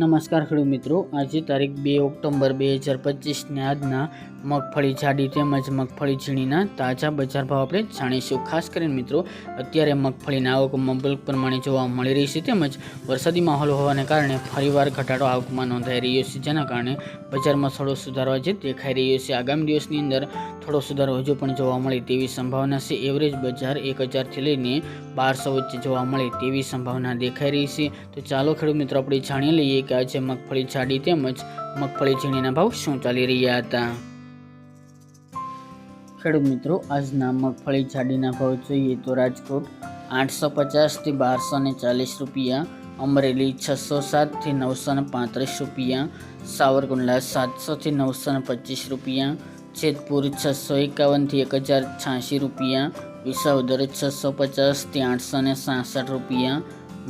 નમસ્કાર ખેડૂત મિત્રો, આજે તારીખ 2 ઓક્ટોબર 2025 ને આજના મગફળી જાડી તેમજ મગફળી ઝીણીના તાજા બજાર ભાવ આપણે જાણીશું। ખાસ કરીને મિત્રો અત્યારે મગફળીના આવક મબલક પ્રમાણે જોવા મળી રહી છે, તેમજ વરસાદી માહોલ હોવાને કારણે ફરીવાર ઘટાડો આવકમાં નોંધાઈ રહ્યો છે, જેના કારણે બજારમાં થોડો સુધારો આજે દેખાઈ રહ્યો છે। આગામી દિવસની અંદર થોડો સુધારો હજુ પણ જોવા મળે તેવી સંભાવના છે। એવરેજ બજાર 1000થી લઈને 1200 વચ્ચે જોવા મળે તેવી સંભાવના દેખાઈ રહી છે। તો ચાલો ખેડૂત મિત્રો આપણે જાણી લઈએ કે આજે મગફળી જાડી તેમજ મગફળી ઝીણીના ભાવ શું ચાલી રહ્યા હતા। ખેડૂત મિત્રો આજના મગફળી જાડીના ભાવ જોઈએ તો રાજકોટ 850 થી 1240 રૂપિયા, અમરેલી 607 થી 935 રૂપિયા, સાવરકુંડલા 700 થી 925 રૂપિયા, જેતપુર 651 થી 1086 રૂપિયા, વિસાવદર 650 થી 866 રૂપિયા,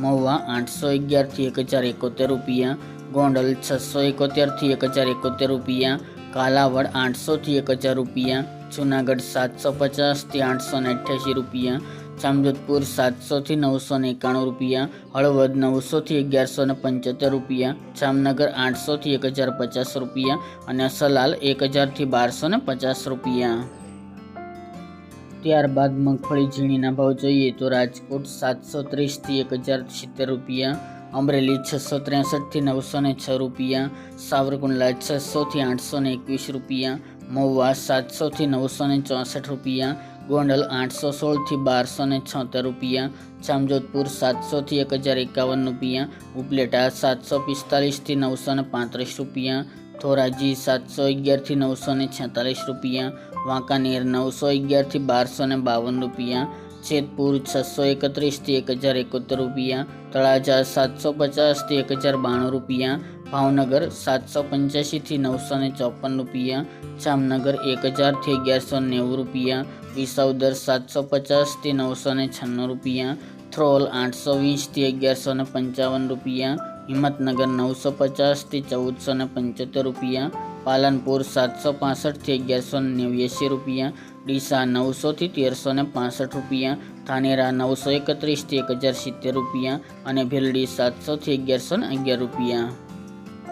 મહુવા 811 થી 1071 રૂપિયા, ગોંડલ 671 થી 1071 રૂપિયા, કાલાવડ 800 થી 1000 રૂપિયા, જૂનાગઢ 750 થી 888 રૂપિયા, જામજોધપુર 700 થી 991 રૂપિયા, હળવદ 900 થી 1175 રૂપિયા, જામનગર 800 થી 1050 રૂપિયા અને સલાલ 1000 થી 1250 રૂપિયા। ત્યારબાદ મગફળી ઝીણીના ભાવ જોઈએ તો રાજકોટ 730 થી 1070 રૂપિયા, અમરેલી 663 થી 906 રૂપિયા, સાવરકુંડલા 600 થી 821 રૂપિયા, મહુવા 700 થી 964 રૂપિયા, ગોંડલ 816 થી 1276 રૂપિયા, જામજોધપુર 700 થી 1051 રૂપિયા, ઉપલેટા 745 થી 935 રૂપિયા, ધોરાજી 711 થી 946 રૂપિયા, વાંકાનેર 911 થી 1252 રૂપિયા, જેતપુર 631 થી 1071 રૂપિયા, તળાજા 750 થી 1092 રૂપિયા, ભાવનગર 785 થી 954 રૂપિયા, જામનગર 1000 થી 1190 રૂપિયા, વિસાવદર 750 થી 996 રૂપિયા, થ્રોલ 820 થી 1155 રૂપિયા, હિંમતનગર 950 થી 1475 રૂપિયા, પાલનપુર 765 થી 1189 રૂપિયા, ડીસા 900 થી 1365 રૂપિયા, ધાનેરા 931 થી 1070 રૂપિયા અને ભીલડી 700 થી 1111 રૂપિયા।